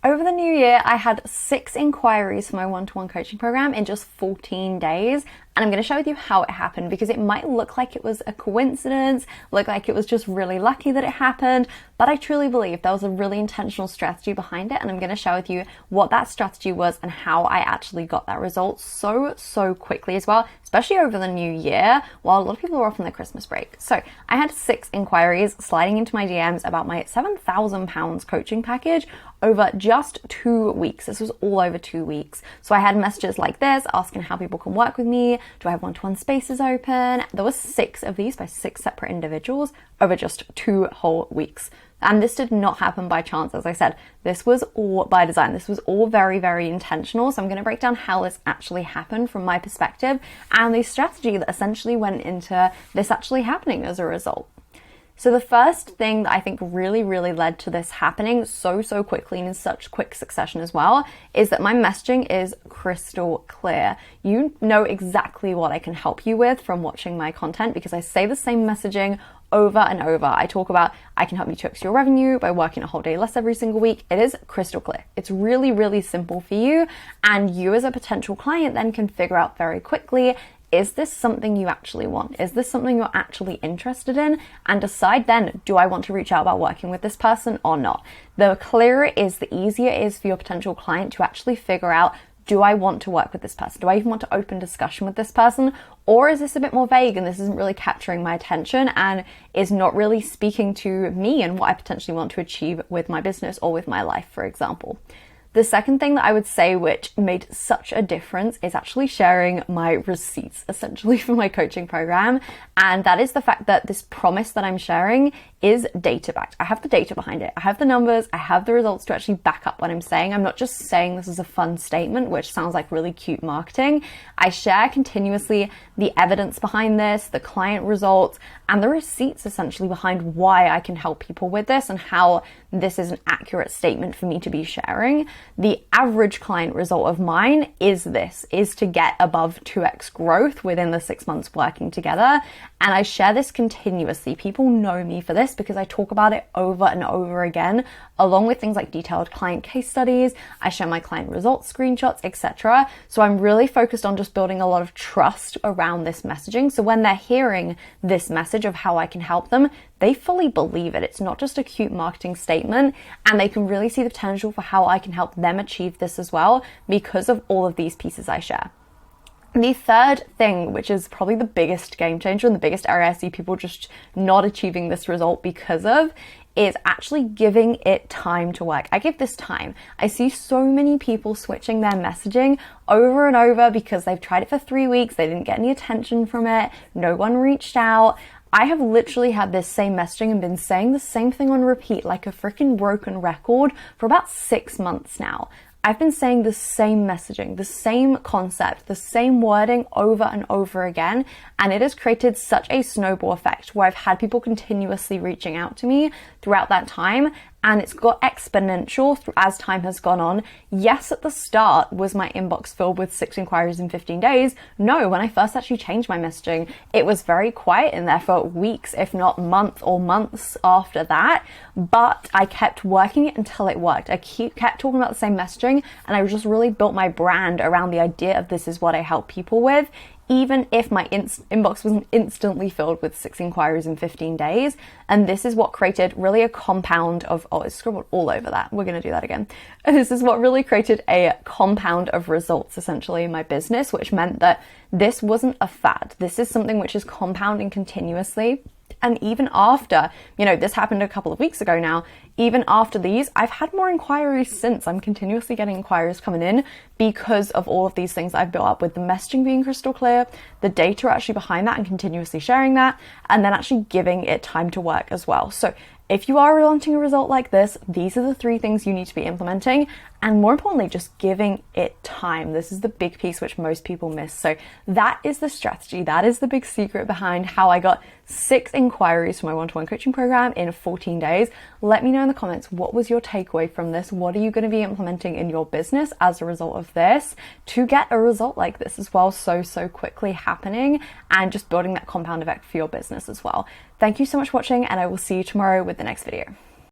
Over the new year, I had 6 inquiries for my one-to-one coaching program in just 14 days. And I'm going to share with you how it happened, because it might look like it was a coincidence, look like it was just really lucky that it happened, but I truly believe there was a really intentional strategy behind it. And I'm going to share with you what that strategy was and how I actually got that result so quickly as well, especially over the new year while a lot of people were off on their Christmas break. So I had 6 inquiries sliding into my DMs about my £7,000 coaching package over just 2 weeks. This was all over 2 weeks. So I had messages like this asking how people can work with me. Do I have one-to-one spaces open? There were 6 of these by 6 separate individuals over just 2 whole weeks. And this did not happen by chance. As I said, this was all by design. This was all very intentional. So I'm going to break down how this actually happened from my perspective and the strategy that essentially went into this actually happening as a result. So the first thing that I think really led to this happening so quickly and in such quick succession as well is that my messaging is crystal clear. You know exactly what I can help you with from watching my content, because I say the same messaging over and over. I talk about I can help you 2x your revenue by working a whole day less every single week. It is crystal clear. It's really simple for you, and you as a potential client then can figure out very quickly, is this something you actually want? Is this something you're actually interested in? And decide then, do I want to reach out about working with this person or not? The clearer it is, the easier it is for your potential client to actually figure out, do I want to work with this person? Do I even want to open discussion with this person? Or is this a bit more vague and this isn't really capturing my attention and is not really speaking to me and what I potentially want to achieve with my business or with my life, for example? The second thing that I would say which made such a difference is actually sharing my receipts essentially for my coaching program. And that is the fact that this promise that I'm sharing is data backed. I have the data behind it. I have the numbers. I have the results to actually back up what I'm saying. I'm not just saying this is a fun statement, which sounds like really cute marketing. I share continuously the evidence behind this, the client results, and the receipts essentially behind why I can help people with this and how this is an accurate statement for me to be sharing. The average client result of mine is to get above 2x growth within the 6 months working together. And I share this continuously. People know me for this because I talk about it over and over again, along with things like detailed client case studies. I share my client results, screenshots, etc. So I'm really focused on just building a lot of trust around this messaging. So when they're hearing this message of how I can help them, they fully believe it. It's not just a cute marketing statement, and they can really see the potential for how I can help them achieve this as well because of all of these pieces I share. The third thing, which is probably the biggest game changer and the biggest area I see people just not achieving this result because of, is actually giving it time to work. I give this time. I see so many people switching their messaging over and over because they've tried it for 3 weeks, they didn't get any attention from it, no one reached out. I have literally had this same messaging and been saying the same thing on repeat like a freaking broken record for about 6 months now. I've been saying the same messaging, the same concept, the same wording over and over again, and it has created such a snowball effect where I've had people continuously reaching out to me throughout that time, and it's got exponential as time has gone on. Yes, at the start was my inbox filled with 6 inquiries in 15 days. No, when I first actually changed my messaging, it was very quiet in there for weeks, if not months after that. But I kept working it until it worked. I kept talking about the same messaging, and I just really built my brand around the idea of this is what I help people with. Even if my inbox wasn't instantly filled with 6 inquiries in 15 days. And this is what created really a compound of, oh, it's scribbled all over that. We're going to do that again. This is what really created a compound of results essentially in my business, which meant that this wasn't a fad. This is something which is compounding continuously. And even after, this happened a couple of weeks ago now, even after these, I've had more inquiries since. I'm continuously getting inquiries coming in because of all of these things I've built up with the messaging being crystal clear, the data actually behind that and continuously sharing that, and then actually giving it time to work as well. So if you are wanting a result like this, these are the 3 things you need to be implementing. And more importantly, just giving it time. This is the big piece which most people miss. So that is the strategy. That is the big secret behind how I got 6 inquiries for my one-to-one coaching program in 14 days. Let me know in the comments, what was your takeaway from this? What are you going to be implementing in your business as a result of this to get a result like this as well so quickly happening and just building that compound effect for your business as well. Thank you so much for watching, and I will see you tomorrow with the next video.